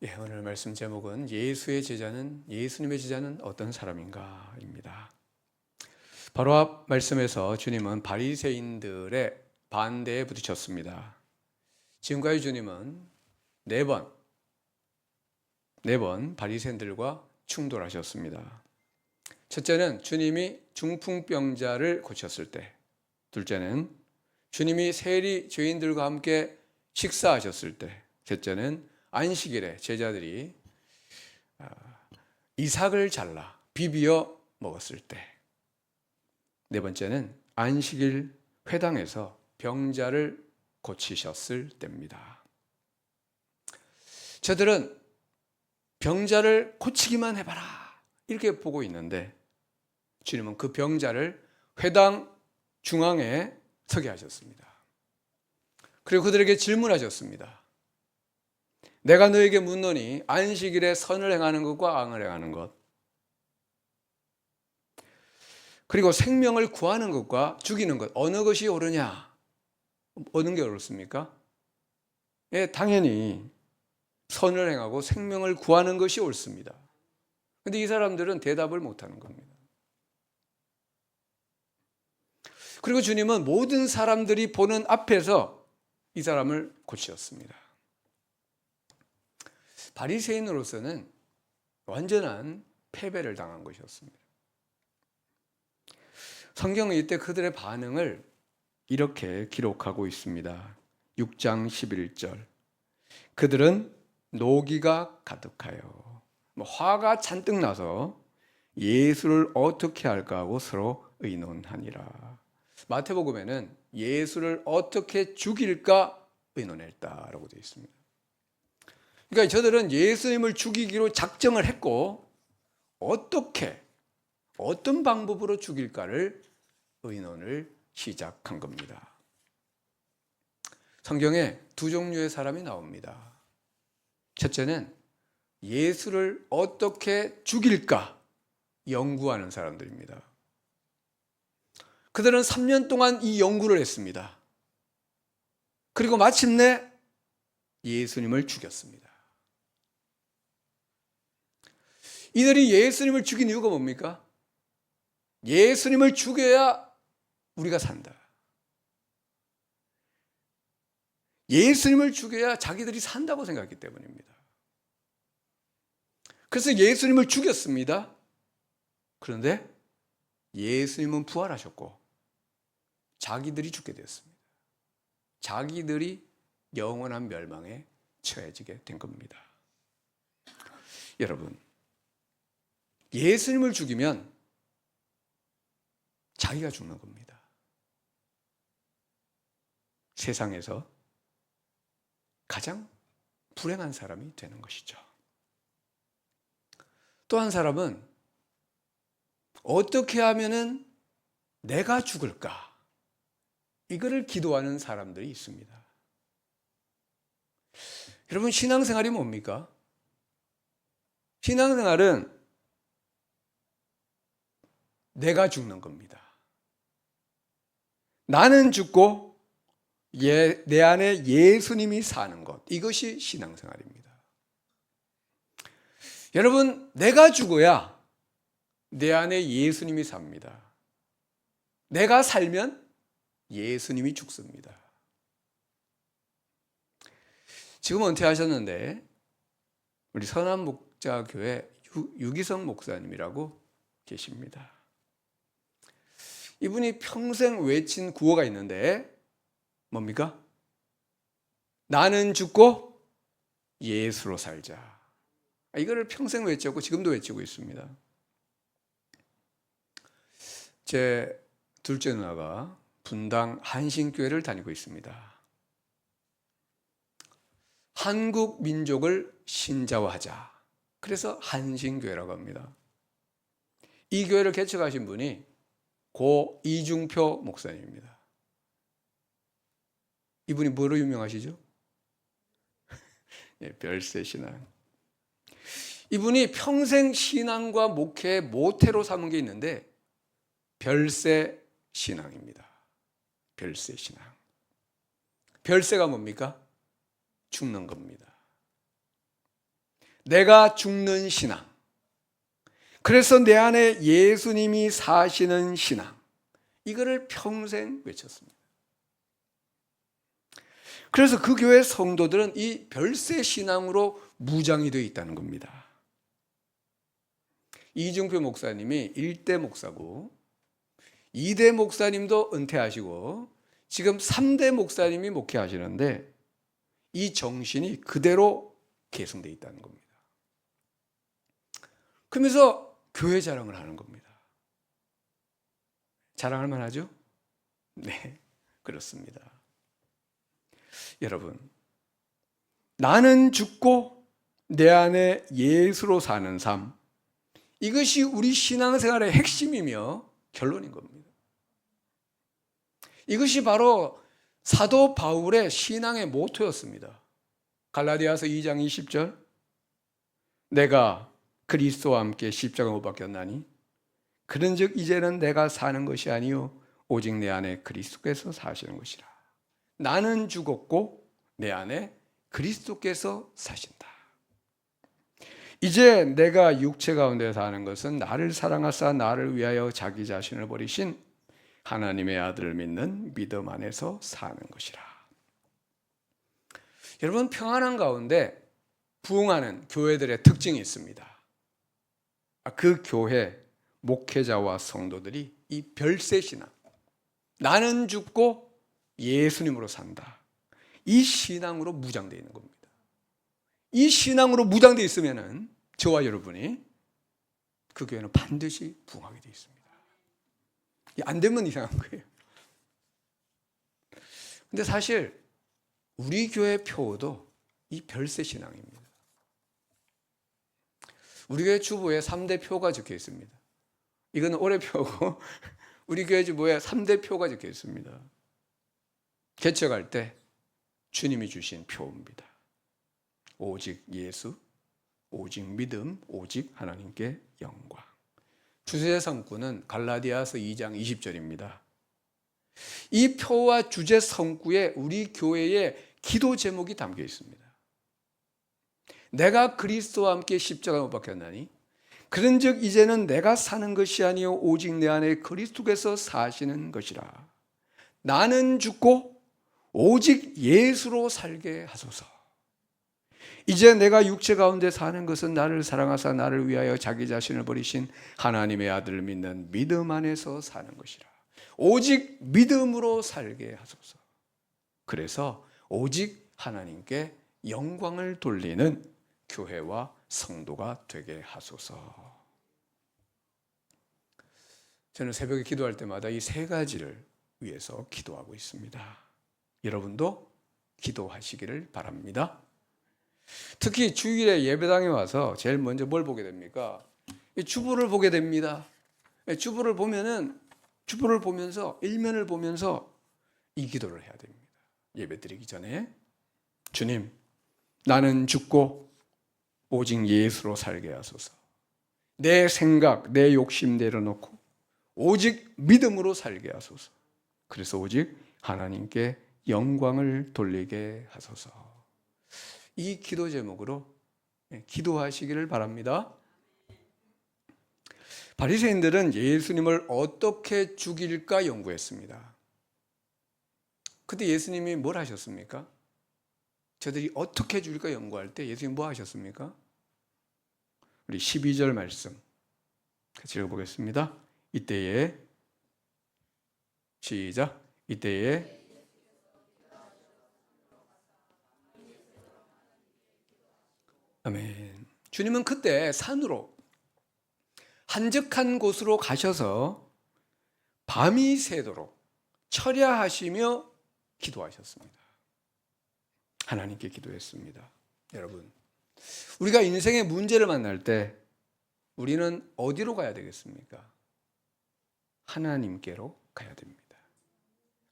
오늘 말씀 제목은 예수님의 제자는 어떤 사람인가입니다. 바로 앞 말씀에서 주님은 바리새인들의 반대에 부딪혔습니다. 지금까지 주님은 네 번 바리새인들과 충돌하셨습니다. 첫째는 주님이 중풍병자를 고쳤을 때, 둘째는 주님이 세리 죄인들과 함께 식사하셨을 때, 셋째는 안식일에 제자들이 이삭을 잘라 비비어 먹었을 때, 네 번째는 안식일 회당에서 병자를 고치셨을 때입니다. 저들은 병자를 고치기만 해봐라 이렇게 보고 있는데 주님은 그 병자를 회당 중앙에 서게 하셨습니다. 그리고 그들에게 질문하셨습니다. 내가 너에게 묻노니 안식일에 선을 행하는 것과 악을 행하는 것, 그리고 생명을 구하는 것과 죽이는 것, 어느 것이 옳으냐? 어느 게 옳습니까? 당연히 선을 행하고 생명을 구하는 것이 옳습니다. 그런데 이 사람들은 대답을 못하는 겁니다. 그리고 주님은 모든 사람들이 보는 앞에서 이 사람을 고치셨습니다. 바리새인으로서는 완전한 패배를 당한 것이었습니다. 성경은 이때 그들의 반응을 이렇게 기록하고 있습니다. 6장 11절. 그들은 노기가 가득하여 화가 잔뜩 나서 예수를 어떻게 할까 하고 서로 의논하니라. 마태복음에는 예수를 어떻게 죽일까 의논했다라고 되어 있습니다. 그러니까 저들은 예수님을 죽이기로 작정을 했고 어떤 방법으로 죽일까를 의논을 시작한 겁니다. 성경에 두 종류의 사람이 나옵니다. 첫째는 예수를 어떻게 죽일까 연구하는 사람들입니다. 그들은 3년 동안 이 연구를 했습니다. 그리고 마침내 예수님을 죽였습니다. 이들이 예수님을 죽인 이유가 뭡니까? 예수님을 죽여야 우리가 산다. 예수님을 죽여야 자기들이 산다고 생각했기 때문입니다. 그래서 예수님을 죽였습니다. 그런데 예수님은 부활하셨고 자기들이 죽게 되었습니다. 자기들이 영원한 멸망에 처해지게 된 겁니다. 여러분, 예수님을 죽이면 자기가 죽는 겁니다. 세상에서 가장 불행한 사람이 되는 것이죠. 또 한 사람은 어떻게 하면은 내가 죽을까? 이거를 기도하는 사람들이 있습니다. 여러분, 신앙생활이 뭡니까? 신앙생활은 내가 죽는 겁니다. 나는 죽고 내 안에 예수님이 사는 것, 이것이 신앙생활입니다. 여러분, 내가 죽어야 내 안에 예수님이 삽니다. 내가 살면 예수님이 죽습니다. 지금 은퇴하셨는데 우리 선한목자교회 유기성 목사님이라고 계십니다. 이분이 평생 외친 구호가 있는데 뭡니까? 나는 죽고 예수로 살자. 이거를 평생 외쳤고 지금도 외치고 있습니다. 제 둘째 누나가 분당 한신교회를 다니고 있습니다. 한국 민족을 신자화하자. 그래서 한신교회라고 합니다. 이 교회를 개척하신 분이 고 이중표 목사님입니다. 이분이 뭐로 유명하시죠? 별세신앙. 이분이 평생 신앙과 목회의 모태로 삼은 게 있는데 별세신앙입니다. 별세신앙. 별세가 뭡니까? 죽는 겁니다. 내가 죽는 신앙. 그래서 내 안에 예수님이 사시는 신앙. 이거를 평생 외쳤습니다. 그래서 그 교회 성도들은 이 별세 신앙으로 무장이 되어 있다는 겁니다. 이중표 목사님이 1대 목사고 2대 목사님도 은퇴하시고 지금 3대 목사님이 목회하시는데 이 정신이 그대로 계승되어 있다는 겁니다. 그러면서 교회 자랑을 하는 겁니다. 자랑할 만하죠? 네, 그렇습니다. 여러분, 나는 죽고 내 안에 예수로 사는 삶, 이것이 우리 신앙생활의 핵심이며 결론인 겁니다. 이것이 바로 사도 바울의 신앙의 모토였습니다. 갈라디아서 2장 20절, 내가 그리스도와 함께 십자가 못 박혔나니 그런즉 이제는 내가 사는 것이 아니요 오직 내 안에 그리스도께서 사시는 것이라. 나는 죽었고 내 안에 그리스도께서 사신다. 이제 내가 육체 가운데 사는 것은 나를 사랑하사 나를 위하여 자기 자신을 버리신 하나님의 아들을 믿는 믿음 안에서 사는 것이라. 여러분, 평안한 가운데 부흥하는 교회들의 특징이 있습니다. 그 교회 목회자와 성도들이 이 별세 신앙, 나는 죽고 예수님으로 산다, 이 신앙으로 무장되어 있는 겁니다. 이 신앙으로 무장되어 있으면 저와 여러분이 그 교회는 반드시 부흥하게 되어 있습니다. 안 되면 이상한 거예요. 근데 사실 우리 교회 표도 이 별세 신앙입니다. 우리 교회 주보에 3대 표가 적혀 있습니다. 이거는 올해 표고 우리 교회 주보에 3대 표가 적혀 있습니다. 개척할 때 주님이 주신 표입니다. 오직 예수, 오직 믿음, 오직 하나님께 영광. 주제 성구는 갈라디아서 2장 20절입니다. 이 표와 주제 성구에 우리 교회의 기도 제목이 담겨 있습니다. 내가 그리스도와 함께 십자가에 못 박혔나니 그런즉 이제는 내가 사는 것이 아니요 오직 내 안에 그리스도께서 사시는 것이라. 나는 죽고 오직 예수로 살게 하소서. 이제 내가 육체 가운데 사는 것은 나를 사랑하사 나를 위하여 자기 자신을 버리신 하나님의 아들을 믿는 믿음 안에서 사는 것이라. 오직 믿음으로 살게 하소서. 그래서 오직 하나님께 영광을 돌리는 교회와 성도가 되게 하소서. 저는 새벽에 기도할 때마다 이 세 가지를 위해서 기도하고 있습니다. 여러분도 기도하시기를 바랍니다. 특히 주일에 예배당에 와서 제일 먼저 뭘 보게 됩니까? 주보를 보게 됩니다. 주보를 보면서 일면을 보면서 이 기도를 해야 됩니다. 예배 드리기 전에 주님, 나는 죽고 오직 예수로 살게 하소서. 내 생각, 내 욕심 내려놓고 오직 믿음으로 살게 하소서. 그래서 오직 하나님께 영광을 돌리게 하소서. 이 기도 제목으로 기도하시기를 바랍니다. 바리새인들은 예수님을 어떻게 죽일까 연구했습니다. 그때 예수님이 뭘 하셨습니까? 저들이 어떻게 죽일까 연구할 때 예수님이 뭐 하셨습니까? 우리 12절 말씀 같이 읽어보겠습니다. 이때에 시작. 이때에 아멘. 주님은 그때 산으로 한적한 곳으로 가셔서 밤이 새도록 철야하시며 기도하셨습니다. 하나님께 기도했습니다. 여러분, 우리가 인생의 문제를 만날 때 우리는 어디로 가야 되겠습니까? 하나님께로 가야 됩니다.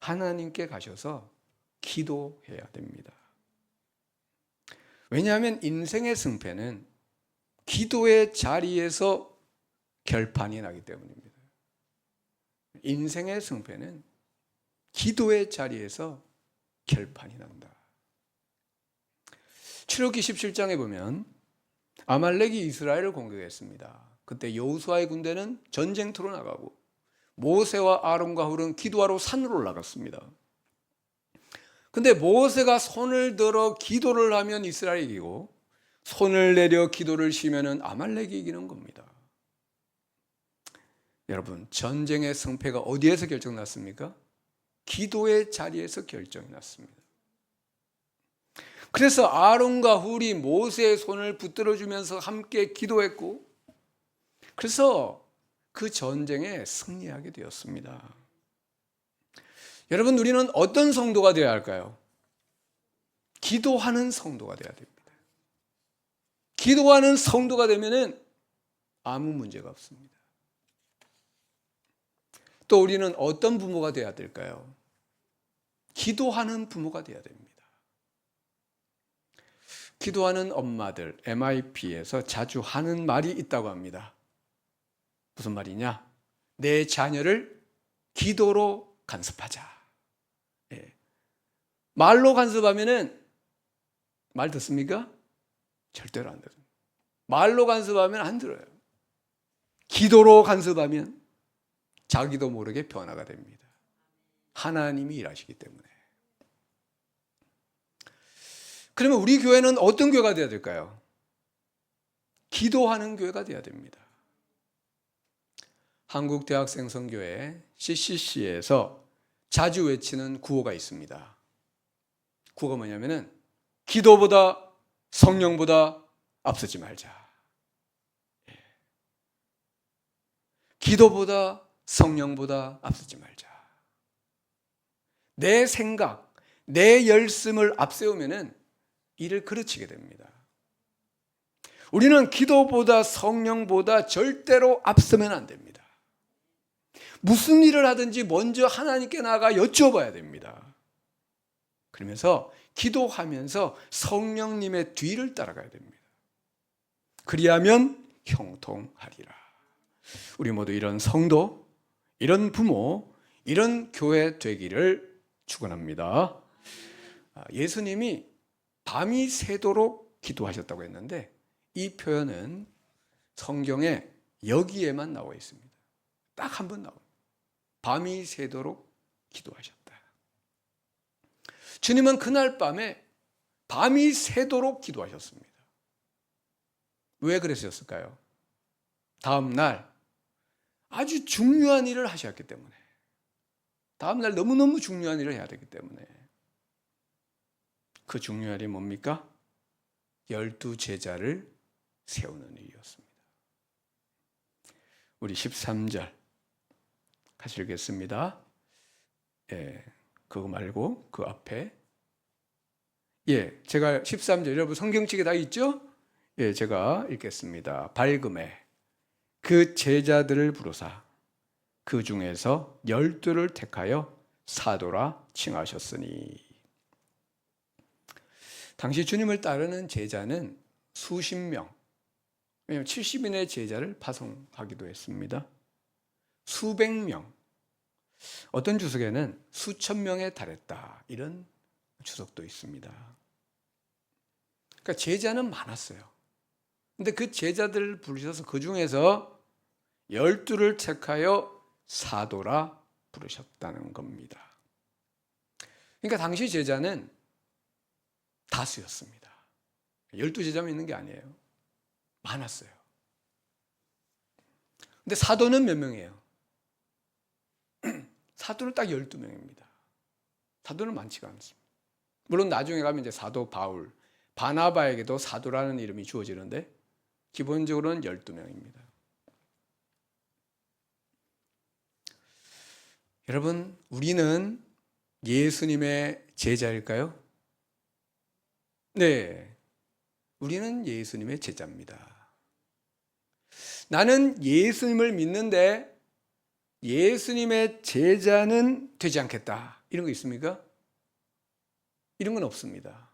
하나님께 가셔서 기도해야 됩니다. 왜냐하면 인생의 승패는 기도의 자리에서 결판이 나기 때문입니다. 인생의 승패는 기도의 자리에서 결판이 난다. 출애굽기 17장에 보면 아말렉이 이스라엘을 공격했습니다. 그때 여호수아의 군대는 전쟁터로 나가고 모세와 아론과 훌은 기도하러 산으로 올라갔습니다. 근데 모세가 손을 들어 기도를 하면 이스라엘이 이기고 손을 내려 기도를 쉬면은 아말렉이 이기는 겁니다. 여러분, 전쟁의 승패가 어디에서 결정났습니까? 기도의 자리에서 결정이 났습니다. 그래서 아론과 훌이 모세의 손을 붙들어 주면서 함께 기도했고, 그래서 그 전쟁에 승리하게 되었습니다. 여러분, 우리는 어떤 성도가 되어야 할까요? 기도하는 성도가 되어야 됩니다. 기도하는 성도가 되면은 아무 문제가 없습니다. 또 우리는 어떤 부모가 되어야 될까요? 기도하는 부모가 되어야 됩니다. 기도하는 엄마들, MIP에서 자주 하는 말이 있다고 합니다. 무슨 말이냐? 내 자녀를 기도로 간섭하자. 예. 말로 간섭하면은 말 듣습니까? 절대로 안 들어요. 말로 간섭하면 안 들어요. 기도로 간섭하면 자기도 모르게 변화가 됩니다. 하나님이 일하시기 때문에. 그러면 우리 교회는 어떤 교회가 되어야 될까요? 기도하는 교회가 되어야 됩니다. 한국대학생선교회 CCC에서 자주 외치는 구호가 있습니다. 구호가 뭐냐면은 기도보다 성령보다 앞서지 말자. 기도보다 성령보다 앞서지 말자. 내 생각, 내 열심을 앞세우면은 일을 그르치게 됩니다. 우리는 기도보다 성령보다 절대로 앞서면 안 됩니다. 무슨 일을 하든지 먼저 하나님께 나아가 여쭤봐야 됩니다. 그러면서 기도하면서 성령님의 뒤를 따라가야 됩니다. 그리하면 형통하리라. 우리 모두 이런 성도, 이런 부모, 이런 교회 되기를 축원합니다. 예수님이 밤이 새도록 기도하셨다고 했는데 이 표현은 성경에 여기에만 나와 있습니다. 딱 한 번 나옵니다. 밤이 새도록 기도하셨다. 주님은 그날 밤에 밤이 새도록 기도하셨습니다. 왜 그러셨을까요? 다음 날 아주 중요한 일을 하셨기 때문에, 다음 날 너무너무 중요한 일을 해야 되기 때문에. 그 중요한 일이 뭡니까? 12 제자를 세우는 일이었습니다. 우리 13절 같이 읽겠습니다. 예, 그거 말고 그 앞에, 예, 제가 13절, 여러분 성경책에 다 있죠? 예, 제가 읽겠습니다. 밝음에 그 제자들을 부르사 그 중에서 12를 택하여 사도라 칭하셨으니. 당시 주님을 따르는 제자는 수십 명, 왜냐하면 70인의 제자를 파송하기도 했습니다. 수백 명, 어떤 주석에는 수천 명에 달했다, 이런 주석도 있습니다. 그러니까 제자는 많았어요. 근데 그 제자들을 부르셔서 그 중에서 12를 택하여 사도라 부르셨다는 겁니다. 그러니까 당시 제자는 다수였습니다. 12 제자만 있는 게 아니에요. 많았어요. 근데 사도는 몇 명이에요? 사도는 딱 12명입니다. 사도는 많지가 않습니다. 물론 나중에 가면 이제 사도 바울, 바나바에게도 사도라는 이름이 주어지는데 기본적으로는 12명입니다. 여러분, 우리는 예수님의 제자일까요? 네, 우리는 예수님의 제자입니다. 나는 예수님을 믿는데 예수님의 제자는 되지 않겠다, 이런 거 있습니까? 이런 건 없습니다.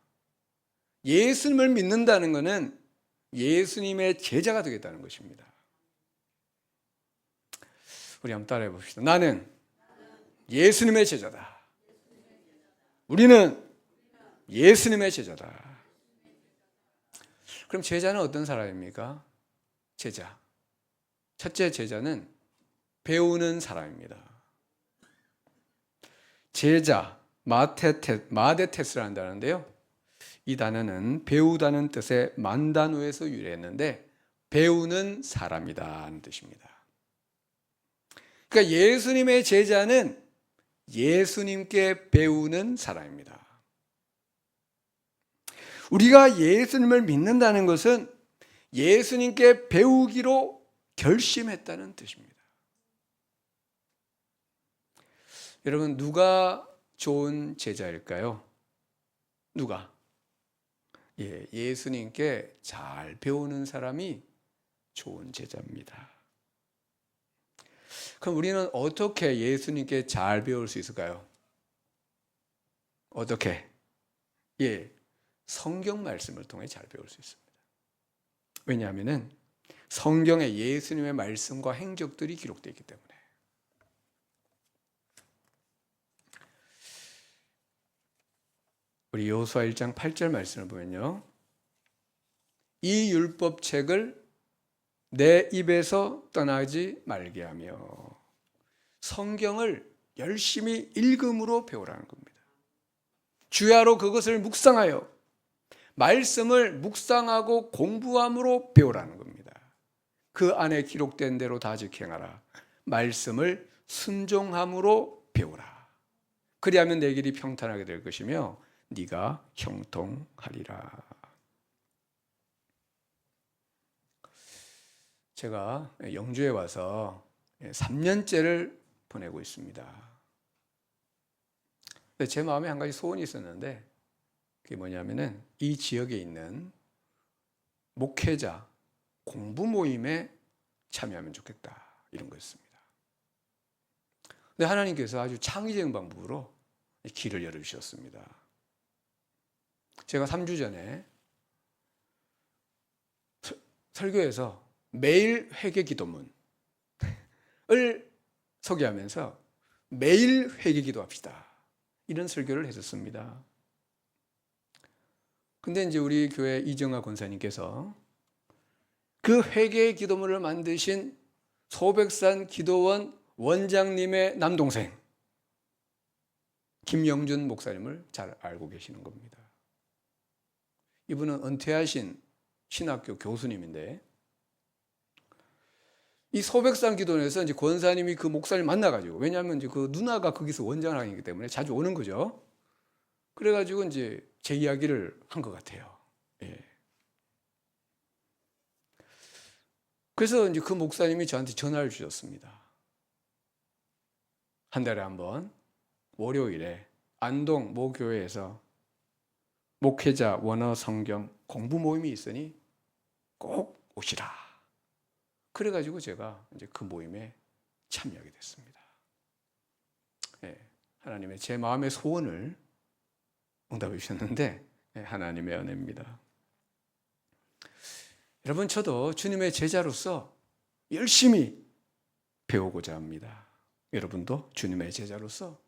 예수님을 믿는다는 것은 예수님의 제자가 되겠다는 것입니다. 우리 한번 따라해 봅시다. 나는 예수님의 제자다. 우리는 예수님의 제자다. 그럼 제자는 어떤 사람입니까? 제자. 첫째 제자는 배우는 사람입니다. 제자, 마데테스라는 단어인데요. 이 단어는 배우다는 뜻의 만단어에서 유래했는데 배우는 사람이다는 뜻입니다. 그러니까 예수님의 제자는 예수님께 배우는 사람입니다. 우리가 예수님을 믿는다는 것은 예수님께 배우기로 결심했다는 뜻입니다. 여러분, 누가 좋은 제자일까요? 누가? 예수님께 잘 배우는 사람이 좋은 제자입니다. 그럼 우리는 어떻게 예수님께 잘 배울 수 있을까요? 어떻게? 성경 말씀을 통해 잘 배울 수 있습니다. 왜냐하면 성경에 예수님의 말씀과 행적들이 기록되어 있기 때문에. 우리 여호수아 1장 8절 말씀을 보면요. 이 율법책을 내 입에서 떠나지 말게 하며 성경을 열심히 읽음으로 배우라는 겁니다. 주야로 그것을 묵상하여 말씀을 묵상하고 공부함으로 배우라는 겁니다. 그 안에 기록된 대로 다 지켜행하라. 말씀을 순종함으로 배우라. 그리하면 내 길이 평탄하게 될 것이며 네가 형통하리라. 제가 영주에 와서 3년째를 보내고 있습니다. 제 마음에 한 가지 소원이 있었는데 그게 뭐냐면은 이 지역에 있는 목회자 공부 모임에 참여하면 좋겠다, 이런 거였습니다. 근데 하나님께서 아주 창의적인 방법으로 길을 열어주셨습니다. 제가 3주 전에 설교에서 매일 회개 기도문을 소개하면서 매일 회개 기도합시다, 이런 설교를 했었습니다. 근데 이제 우리 교회 이정아 권사님께서 그 회개 기도문을 만드신 소백산 기도원 원장님의 남동생 김영준 목사님을 잘 알고 계시는 겁니다. 이분은 은퇴하신 신학교 교수님인데 이 소백산 기도원에서 이제 권사님이 그 목사님 만나가지고, 왜냐하면 이제 그 누나가 거기서 원장을 하기 때문에 자주 오는 거죠. 그래가지고 이제 제 이야기를 한 것 같아요. 그래서 이제 그 목사님이 저한테 전화를 주셨습니다. 한 달에 한 번 월요일에 안동 모 교회에서 목회자 원어 성경 공부 모임이 있으니 꼭 오시라. 그래가지고 제가 이제 그 모임에 참여하게 됐습니다. 하나님의 제 마음의 소원을 응답해 주셨는데 하나님의 은혜입니다. 여러분, 저도 주님의 제자로서 열심히 배우고자 합니다. 여러분도 주님의 제자로서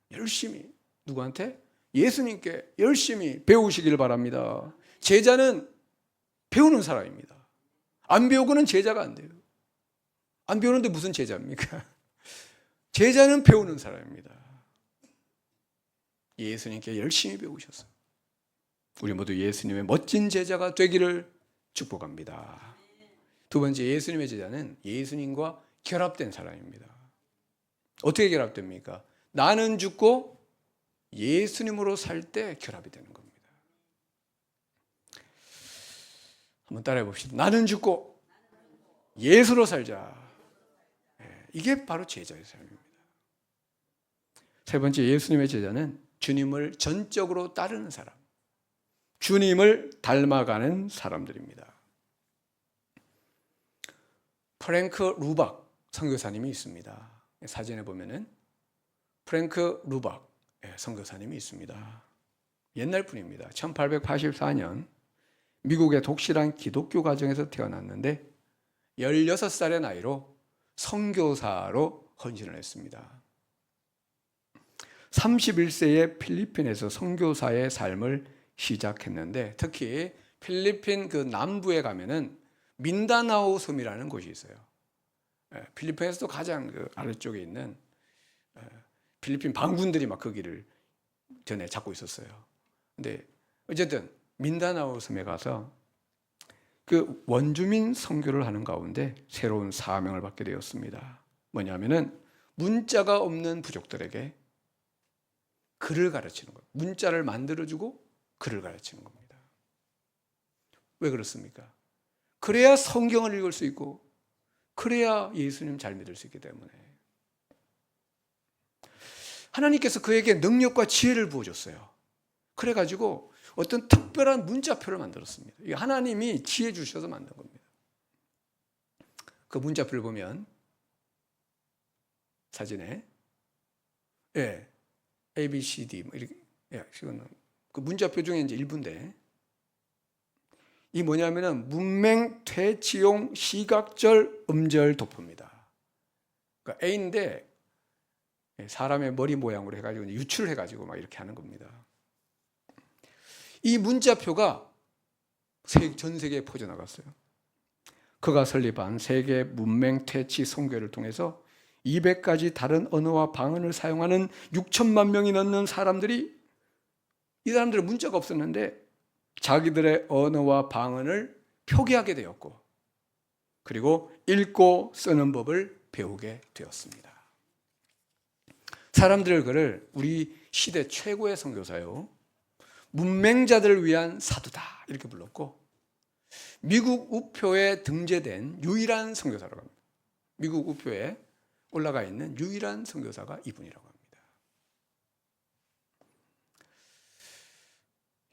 열심히 누구한테? 예수님께 열심히 배우시길 바랍니다. 제자는 배우는 사람입니다. 안 배우고는 제자가 안 돼요. 안 배우는데 무슨 제자입니까? 제자는 배우는 사람입니다. 예수님께 열심히 배우셔서 우리 모두 예수님의 멋진 제자가 되기를 축복합니다. 두 번째, 예수님의 제자는 예수님과 결합된 사람입니다. 어떻게 결합됩니까? 나는 죽고 예수님으로 살 때 결합이 되는 겁니다. 한번 따라해 봅시다. 나는 죽고 예수로 살자. 이게 바로 제자의 삶입니다. 세 번째, 예수님의 제자는 주님을 전적으로 따르는 사람, 주님을 닮아가는 사람들입니다. 프랭크 루박 선교사님이 있습니다. 사진에 보면은 프랭크 루박 선교사님이 있습니다. 옛날 분입니다. 1884년 미국의 독실한 기독교 가정에서 태어났는데 16살의 나이로 선교사로 헌신을 했습니다. 31세에 필리핀에서 선교사의 삶을 시작했는데 특히 필리핀 그 남부에 가면은 민다나오 섬이라는 곳이 있어요. 필리핀에서도 가장 그 아래쪽에 있는 필리핀 반군들이 막 거기를 전에 잡고 있었어요. 근데 어쨌든 민다나오 섬에 가서 그 원주민 선교를 하는 가운데 새로운 사명을 받게 되었습니다. 뭐냐면은 문자가 없는 부족들에게 글을 가르치는 거예요. 문자를 만들어주고 글을 가르치는 겁니다. 왜 그렇습니까? 그래야 성경을 읽을 수 있고 그래야 예수님 잘 믿을 수 있기 때문에 하나님께서 그에게 능력과 지혜를 부어줬어요. 그래가지고 어떤 특별한 문자표를 만들었습니다. 이게 하나님이 지혜 주셔서 만든 겁니다. 그 문자표를 보면 사진에 A, B, C, D 이렇게 그 문자표 중에 이제 일부인데 이 뭐냐면은 문맹 퇴치용 시각절 음절 도표입니다. 그러니까 A인데 사람의 머리 모양으로 해가지고 유출을 해가지고 막 이렇게 하는 겁니다. 이 문자표가 전 세계에 퍼져나갔어요. 그가 설립한 세계 문맹 퇴치 선교를 통해서 200가지 다른 언어와 방언을 사용하는 6천만 명이 넘는 사람들이 이 사람들은 문자가 없었는데 자기들의 언어와 방언을 표기하게 되었고 그리고 읽고 쓰는 법을 배우게 되었습니다. 사람들 그를 우리 시대 최고의 선교사요 문맹자들을 위한 사도다 이렇게 불렀고 미국 우표에 등재된 유일한 선교사라고 합니다. 미국 우표에 올라가 있는 유일한 선교사가 이분이라고 합니다.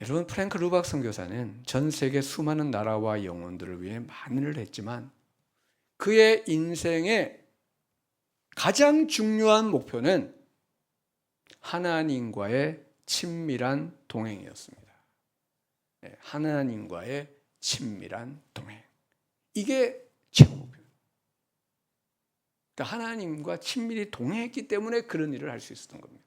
여러분 프랭크 루박 선교사는 전 세계 수많은 나라와 영혼들을 위해 많은 일을 했지만 그의 인생의 가장 중요한 목표는 하나님과의 친밀한 동행이었습니다. 하나님과의 친밀한 동행. 이게 최고 목표예요. 그러니까 하나님과 친밀히 동행했기 때문에 그런 일을 할 수 있었던 겁니다.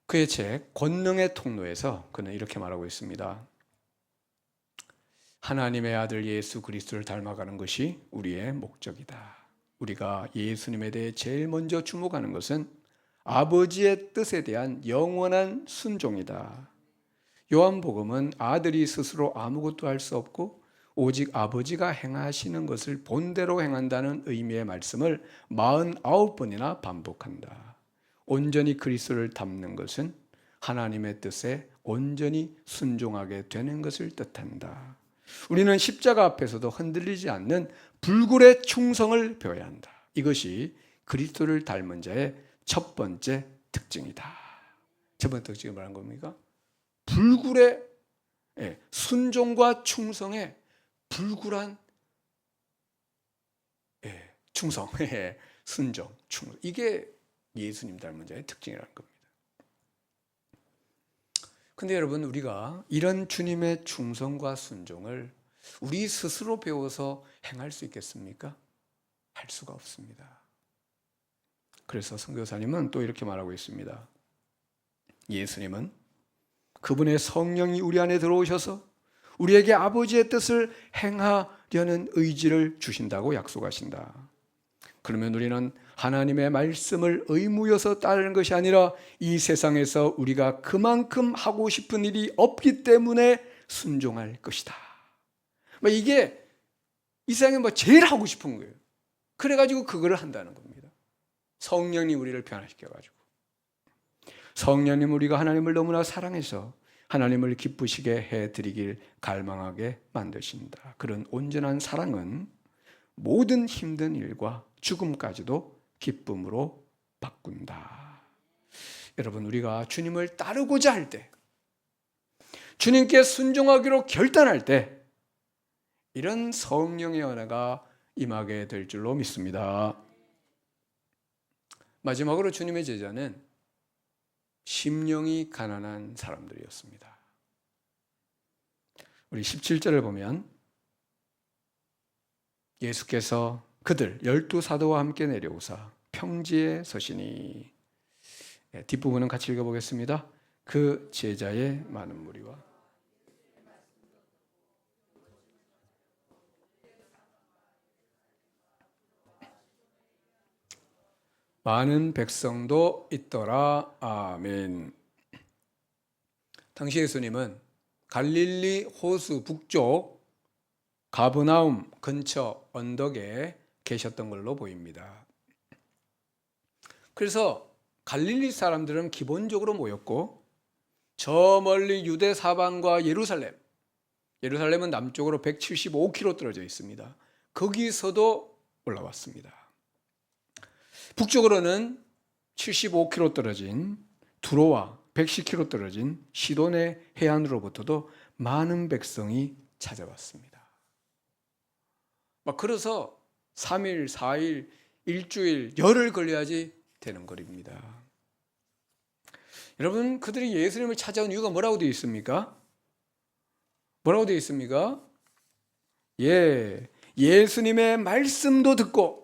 그의 책 권능의 통로에서 그는 이렇게 말하고 있습니다. 하나님의 아들 예수 그리스도를 닮아가는 것이 우리의 목적이다. 우리가 예수님에 대해 제일 먼저 주목하는 것은 아버지의 뜻에 대한 영원한 순종이다. 요한복음은 아들이 스스로 아무것도 할 수 없고 오직 아버지가 행하시는 것을 본대로 행한다는 의미의 말씀을 49번이나 반복한다. 온전히 그리스도를 닮는 것은 하나님의 뜻에 온전히 순종하게 되는 것을 뜻한다. 우리는 십자가 앞에서도 흔들리지 않는 불굴의 충성을 배워야 한다. 이것이 그리스도를 닮은 자의 첫 번째 특징이다. 첫 번째 특징이 뭐라는 겁니까? 불굴의 순종과 충성의 불굴한 충성, 순종, 충성. 이게 예수님 닮은 자의 특징이라는 겁니다. 근데 여러분 우리가 이런 주님의 충성과 순종을 우리 스스로 배워서 행할 수 있겠습니까? 할 수가 없습니다. 그래서 선교사님은 또 이렇게 말하고 있습니다. 예수님은 그분의 성령이 우리 안에 들어오셔서 우리에게 아버지의 뜻을 행하려는 의지를 주신다고 약속하신다. 그러면 우리는 하나님의 말씀을 의무여서 따르는 것이 아니라 이 세상에서 우리가 그만큼 하고 싶은 일이 없기 때문에 순종할 것이다. 이게 이 세상에 제일 하고 싶은 거예요. 그래가지고 그거를 한다는 겁니다. 성령님 우리를 변화시켜가지고. 성령님 우리가 하나님을 너무나 사랑해서 하나님을 기쁘시게 해드리길 갈망하게 만드신다. 그런 온전한 사랑은 모든 힘든 일과 죽음까지도 기쁨으로 바꾼다. 여러분 우리가 주님을 따르고자 할 때, 주님께 순종하기로 결단할 때 이런 성령의 은혜가 임하게 될 줄로 믿습니다. 마지막으로 주님의 제자는 심령이 가난한 사람들이었습니다. 우리 17절을 보면 예수께서 그들 12사도와 함께 내려오사 평지에 서시니 뒷부분은 같이 읽어보겠습니다. 그 제자의 많은 무리와 많은 백성도 있더라. 아멘. 당시 예수님은 갈릴리 호수 북쪽 가버나움 근처 언덕에 계셨던 걸로 보입니다. 그래서 갈릴리 사람들은 기본적으로 모였고 저 멀리 유대 사방과 예루살렘은 남쪽으로 175km 떨어져 있습니다. 거기서도 올라왔습니다. 북쪽으로는 75km 떨어진 두로와 110km 떨어진 시돈의 해안으로부터도 많은 백성이 찾아왔습니다. 막 그래서 3일, 4일, 일주일, 열흘 걸려야지 되는 거리입니다. 여러분, 그들이 예수님을 찾아온 이유가 뭐라고 되어 있습니까? 뭐라고 되어 있습니까? 예수님의 말씀도 듣고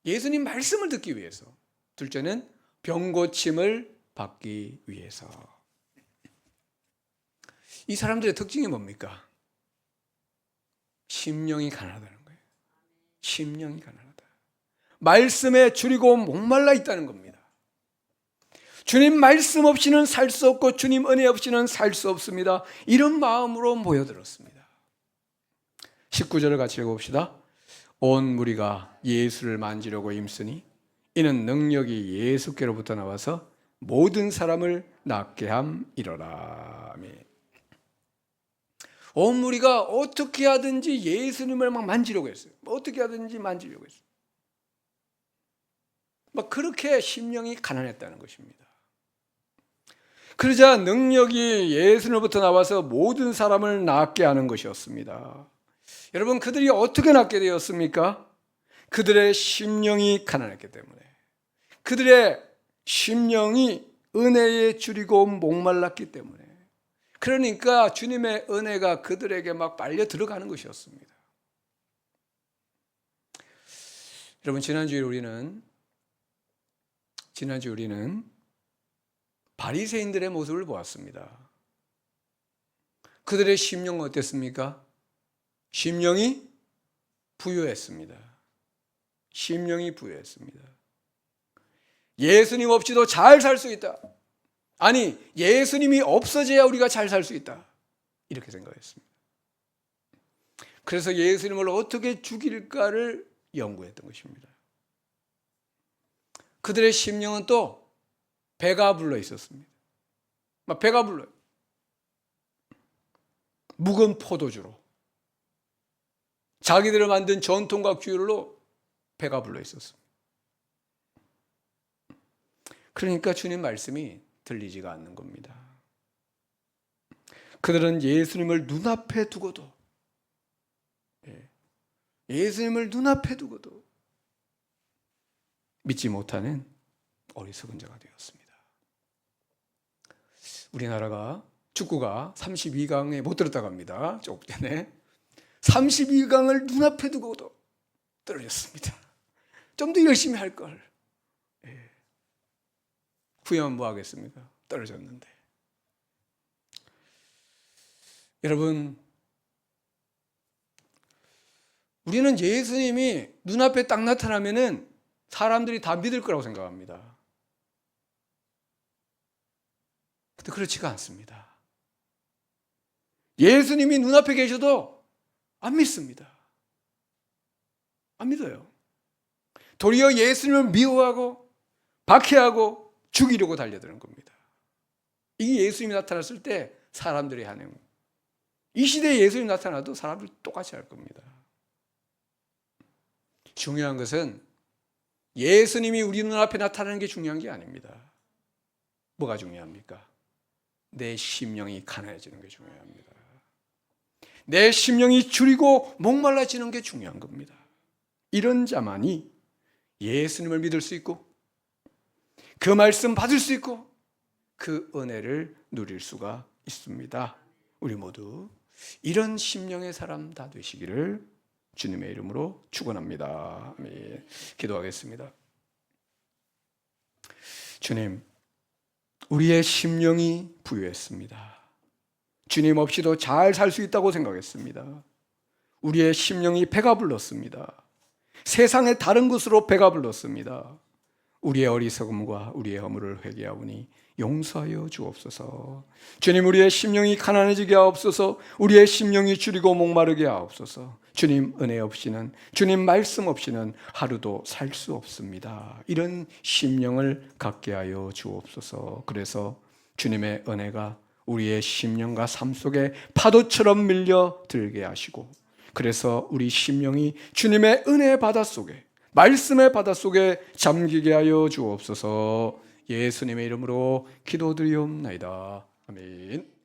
예수님 말씀을 듣기 위해서. 둘째는 병 고침을 받기 위해서. 이 사람들의 특징이 뭡니까? 심령이 가난하다는 거예요. 심령이 가난하다. 말씀에 줄이고 목말라 있다는 겁니다. 주님 말씀 없이는 살 수 없고 주님 은혜 없이는 살 수 없습니다. 이런 마음으로 모여들었습니다. 19절을 같이 읽어봅시다. 온 무리가 예수를 만지려고 힘쓰니 이는 능력이 예수께로부터 나와서 모든 사람을 낫게 함이로라. 온 무리가 어떻게 하든지 예수님을 막 만지려고 했어요. 어떻게 하든지 만지려고 했어요. 막 그렇게 심령이 가난했다는 것입니다. 그러자 능력이 예수님으로부터 나와서 모든 사람을 낫게 하는 것이었습니다. 여러분, 그들이 어떻게 낫게 되었습니까? 그들의 심령이 가난했기 때문에, 그들의 심령이 은혜에 줄이고 목말랐기 때문에, 그러니까 주님의 은혜가 그들에게 막 빨려 들어가는 것이었습니다. 여러분, 지난주에 우리는 바리새인들의 모습을 보았습니다. 그들의 심령은 어땠습니까? 심령이 부유했습니다. 심령이 부유했습니다. 예수님 없이도 잘 살 수 있다. 아니, 예수님이 없어져야 우리가 잘 살 수 있다. 이렇게 생각했습니다. 그래서 예수님을 어떻게 죽일까를 연구했던 것입니다. 그들의 심령은 또 배가 불러 있었습니다. 막 배가 불러요. 묵은 포도주로, 자기들을 만든 전통과 규율로 배가 불러 있었습니다. 그러니까 주님 말씀이 들리지가 않는 겁니다. 그들은 예수님을 눈앞에 두고도, 예수님을 눈앞에 두고도 믿지 못하는 어리석은 자가 되었습니다. 우리나라가 축구가 32강에 못 들었다고 합니다. 조금 전에 32강을 눈앞에 두고도 떨어졌습니다. 좀 더 열심히 할 걸. 후회하면 뭐 하겠습니까? 떨어졌는데. 여러분, 우리는 예수님이 눈앞에 딱 나타나면은 사람들이 다 믿을 거라고 생각합니다. 근데 그렇지가 않습니다. 예수님이 눈앞에 계셔도 안 믿습니다. 안 믿어요. 도리어 예수님을 미워하고 박해하고 죽이려고 달려드는 겁니다. 이게 예수님이 나타났을 때 사람들이 하는, 이 시대에 예수님이 나타나도 사람들이 똑같이 할 겁니다. 중요한 것은 예수님이 우리 눈앞에 나타나는 게 중요한 게 아닙니다. 뭐가 중요합니까? 내 심령이 가난해지는 게 중요합니다. 내 심령이 줄이고 목말라지는 게 중요한 겁니다. 이런 자만이 예수님을 믿을 수 있고 그 말씀 받을 수 있고 그 은혜를 누릴 수가 있습니다. 우리 모두 이런 심령의 사람 다 되시기를 주님의 이름으로 축원합니다. 기도하겠습니다. 주님, 우리의 심령이 부유했습니다. 주님 없이도 잘 살 수 있다고 생각했습니다. 우리의 심령이 배가 불렀습니다. 세상의 다른 것으로 배가 불렀습니다. 우리의 어리석음과 우리의 허물을 회개하오니 용서하여 주옵소서. 주님, 우리의 심령이 가난해지게 하옵소서. 우리의 심령이 줄이고 목마르게 하옵소서. 주님 은혜 없이는, 주님 말씀 없이는 하루도 살 수 없습니다. 이런 심령을 갖게 하여 주옵소서. 그래서 주님의 은혜가 우리의 심령과 삶 속에 파도처럼 밀려 들게 하시고, 그래서 우리 심령이 주님의 은혜의 바닷속에, 말씀의 바닷속에 잠기게 하여 주옵소서. 예수님의 이름으로 기도드리옵나이다. 아멘.